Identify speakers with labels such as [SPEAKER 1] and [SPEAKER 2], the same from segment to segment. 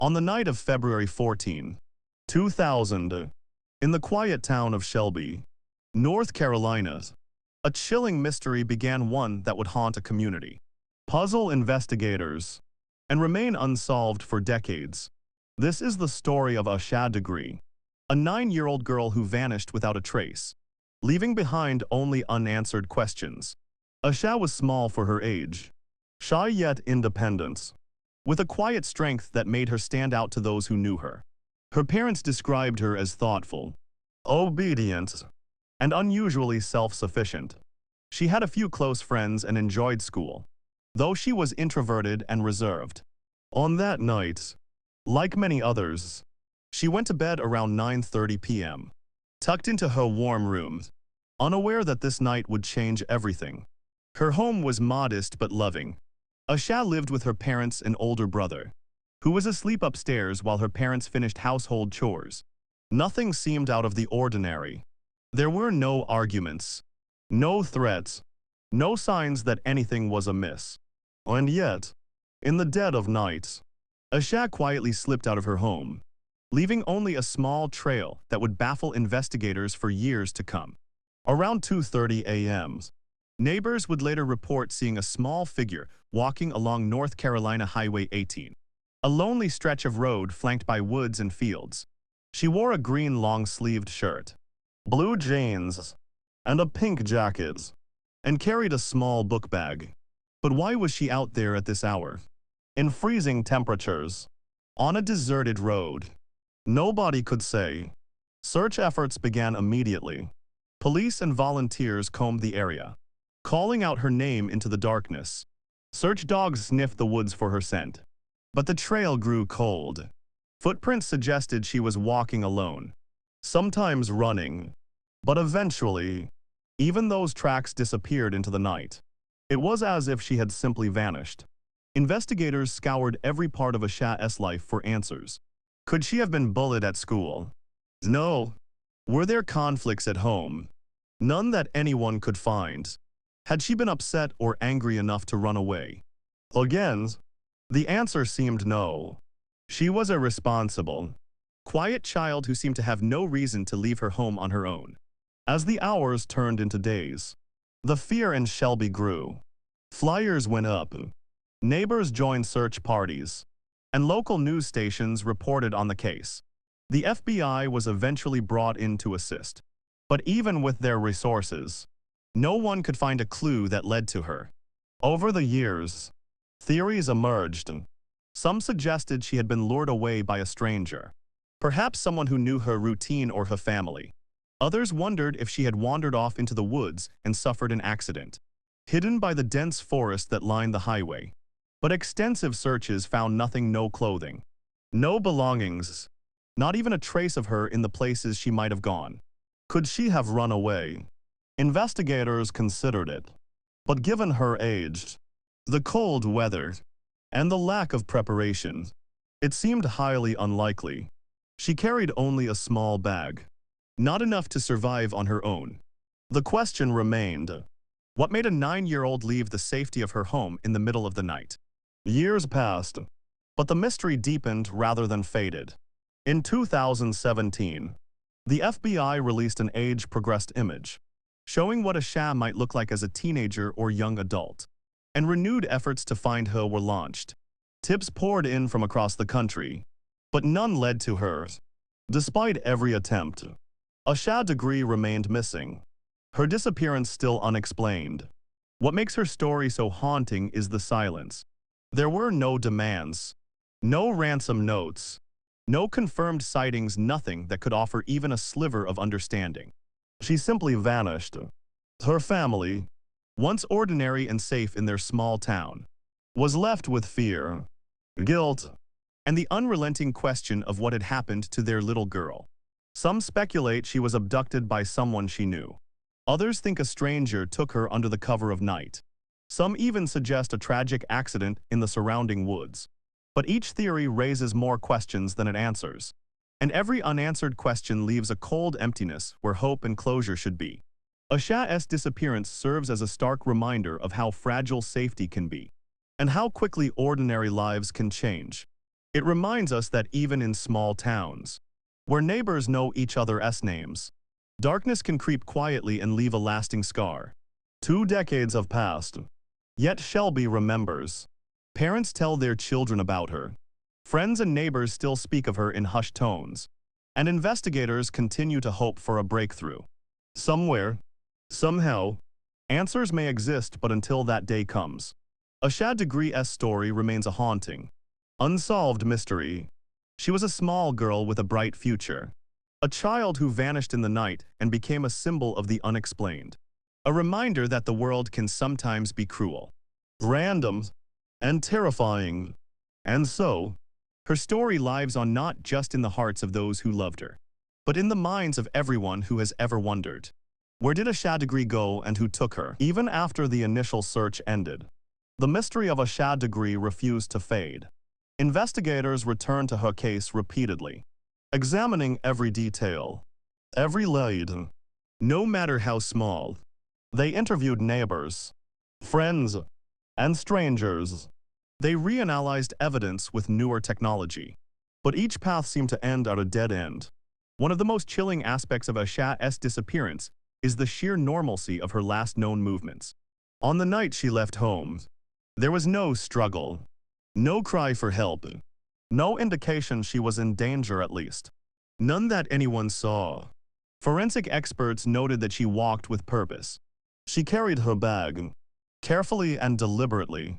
[SPEAKER 1] On the night of February 14, 2000, in the quiet town of Shelby, North Carolina, a chilling mystery began, one that would haunt a community, puzzle investigators, and remain unsolved for decades. This is the story of Asha Degree, a 9-year-old girl who vanished without a trace, leaving behind only unanswered questions. Asha was small for her age, shy yet independent, with a quiet strength that made her stand out to those who knew her. Her parents described her as thoughtful, obedient, and unusually self-sufficient. She had a few close friends and enjoyed school, though she was introverted and reserved. On that night, like many others, she went to bed around 9:30 p.m., tucked into her warm room, unaware that this night would change everything. Her home was modest but loving. Asha lived with her parents and older brother, who was asleep upstairs while her parents finished household chores. Nothing seemed out of the ordinary. There were no arguments, no threats, no signs that anything was amiss. And yet, in the dead of night, Asha quietly slipped out of her home, leaving only a small trail that would baffle investigators for years to come. Around 2:30 a.m., neighbors would later report seeing a small figure walking along North Carolina Highway 18, a lonely stretch of road flanked by woods and fields. She wore a green long-sleeved shirt, blue jeans, and a pink jacket, and carried a small book bag. But why was she out there at this hour, in freezing temperatures, on a deserted road? Nobody could say. Search efforts began immediately. Police and volunteers combed the area, calling out her name into the darkness. Search dogs sniffed the woods for her scent. But the trail grew cold. Footprints suggested she was walking alone, sometimes running. But eventually, even those tracks disappeared into the night. It was as if she had simply vanished. Investigators scoured every part of Asha's life for answers. Could she have been bullied at school? No. Were there conflicts at home? None that anyone could find. Had she been upset or angry enough to run away? Again, the answer seemed no. She was a responsible, quiet child who seemed to have no reason to leave her home on her own. As the hours turned into days, the fear in Shelby grew. Flyers went up, neighbors joined search parties, and local news stations reported on the case. The FBI was eventually brought in to assist. But even with their resources, no one could find a clue that led to her. Over the years, theories emerged. Some suggested she had been lured away by a stranger, perhaps someone who knew her routine or her family. Others wondered if she had wandered off into the woods and suffered an accident, hidden by the dense forest that lined the highway. But extensive searches found nothing: no clothing, no belongings, not even a trace of her in the places she might have gone. Could she have run away? Investigators considered it. But given her age, the cold weather, and the lack of preparation, it seemed highly unlikely. She carried only a small bag, not enough to survive on her own. The question remained: what made a 9-year-old leave the safety of her home in the middle of the night? Years passed, but the mystery deepened rather than faded. In 2017, the FBI released an age-progressed image, showing what Asha might look like as a teenager or young adult, and renewed efforts to find her were launched. Tips poured in from across the country, but none led to her. Despite every attempt, Asha Degree remained missing, her disappearance still unexplained. What makes her story so haunting is the silence. There were no demands, no ransom notes, no confirmed sightings, nothing that could offer even a sliver of understanding. She simply vanished. Her family, once ordinary and safe in their small town, was left with fear, guilt, and the unrelenting question of what had happened to their little girl. Some speculate she was abducted by someone she knew. Others think a stranger took her under the cover of night. Some even suggest a tragic accident in the surrounding woods. But each theory raises more questions than it answers. And every unanswered question leaves a cold emptiness where hope and closure should be. Asha's disappearance serves as a stark reminder of how fragile safety can be, and how quickly ordinary lives can change. It reminds us that even in small towns, where neighbors know each other's names, darkness can creep quietly and leave a lasting scar. 2 decades have passed, yet Shelby remembers. Parents tell their children about her. Friends and neighbors still speak of her in hushed tones, and investigators continue to hope for a breakthrough. Somewhere, somehow, answers may exist, but until that day comes, Asha Degree's story remains a haunting, unsolved mystery. She was a small girl with a bright future, a child who vanished in the night and became a symbol of the unexplained. A reminder that the world can sometimes be cruel, random, and terrifying. And so, her story lives on not just in the hearts of those who loved her, but in the minds of everyone who has ever wondered. Where did Asha Degree go and who took her? Even after the initial search ended, the mystery of Asha Degree refused to fade. Investigators returned to her case repeatedly, examining every detail, every lead, no matter how small. They interviewed neighbors, friends, and strangers. They reanalyzed evidence with newer technology, but each path seemed to end at a dead end. One of the most chilling aspects of Asha's disappearance is the sheer normalcy of her last known movements. On the night she left home, there was no struggle, no cry for help, no indication she was in danger, at least. None that anyone saw. Forensic experts noted that she walked with purpose. She carried her bag, carefully and deliberately.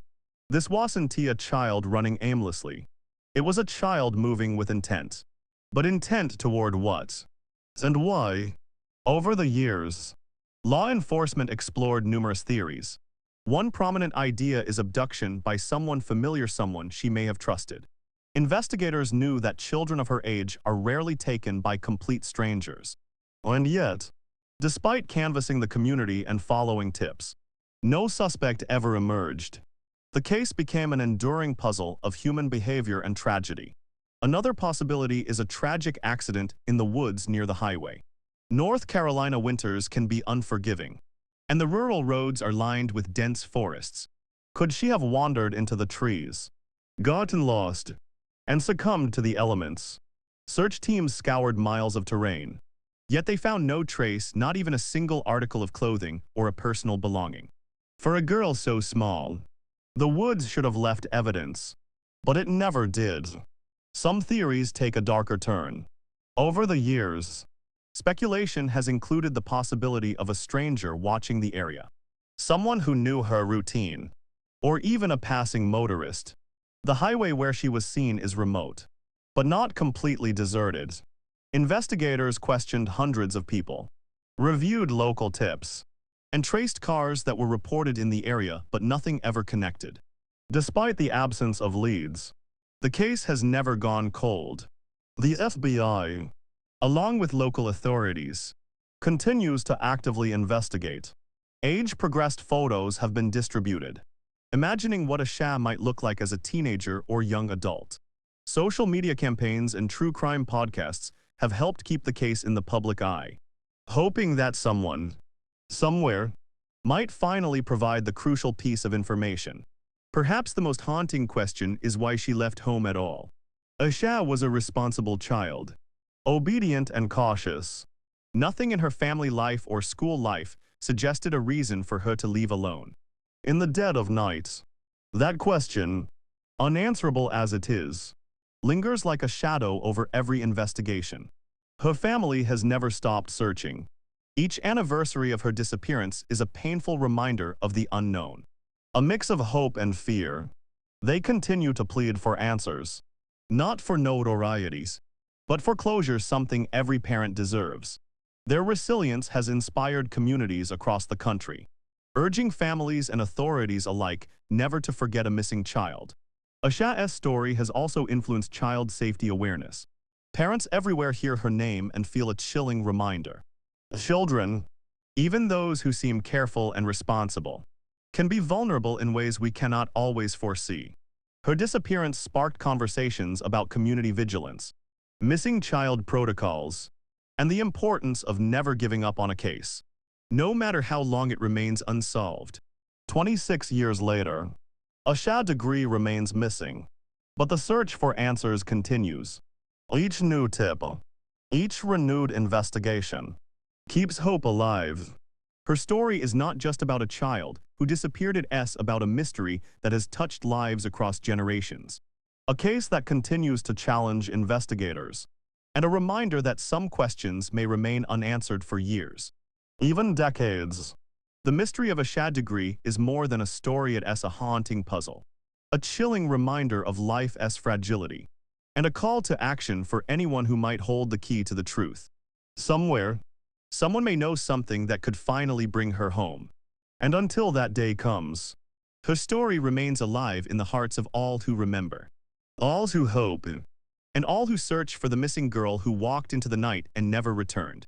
[SPEAKER 1] This wasn't a child running aimlessly. It was a child moving with intent. But intent toward what? And why? Over the years, law enforcement explored numerous theories. One prominent idea is abduction by someone familiar, someone she may have trusted. Investigators knew that children of her age are rarely taken by complete strangers. And yet, despite canvassing the community and following tips, no suspect ever emerged. The case became an enduring puzzle of human behavior and tragedy. Another possibility is a tragic accident in the woods near the highway. North Carolina winters can be unforgiving, and the rural roads are lined with dense forests. Could she have wandered into the trees, gotten lost, and succumbed to the elements? Search teams scoured miles of terrain, yet they found no trace, not even a single article of clothing or a personal belonging. For a girl so small, the woods should have left evidence, but it never did. Some theories take a darker turn. Over the years, speculation has included the possibility of a stranger watching the area, someone who knew her routine, or even a passing motorist. The highway where she was seen is remote, but not completely deserted. Investigators questioned hundreds of people, reviewed local tips, and traced cars that were reported in the area, but nothing ever connected. Despite the absence of leads, the case has never gone cold. The FBI, along with local authorities, continues to actively investigate. Age-progressed photos have been distributed, imagining what Asha might look like as a teenager or young adult. Social media campaigns and true crime podcasts have helped keep the case in the public eye, hoping that someone, somewhere, might finally provide the crucial piece of information. Perhaps the most haunting question is why she left home at all. Asha was a responsible child, obedient and cautious. Nothing in her family life or school life suggested a reason for her to leave alone. In the dead of night, that question, unanswerable as it is, lingers like a shadow over every investigation. Her family has never stopped searching. Each anniversary of her disappearance is a painful reminder of the unknown. A mix of hope and fear. They continue to plead for answers, not for notorieties, but for closure, something every parent deserves. Their resilience has inspired communities across the country, urging families and authorities alike never to forget a missing child. Asha's story has also influenced child safety awareness. Parents everywhere hear her name and feel a chilling reminder. Children, even those who seem careful and responsible, can be vulnerable in ways we cannot always foresee. Her disappearance sparked conversations about community vigilance, missing child protocols, and the importance of never giving up on a case, no matter how long it remains unsolved. 26 years later, Asha Degree remains missing. But the search for answers continues. Each new tip, each renewed investigation, keeps hope alive. Her story is not just about a child who disappeared, it's about a mystery that has touched lives across generations. A case that continues to challenge investigators, and a reminder that some questions may remain unanswered for years, even decades. The mystery of Asha degree is more than a story, it's a haunting puzzle, a chilling reminder of life's fragility, and a call to action for anyone who might hold the key to the truth. Somewhere, someone may know something that could finally bring her home. And until that day comes, her story remains alive in the hearts of all who remember, all who hope, and all who search for the missing girl who walked into the night and never returned.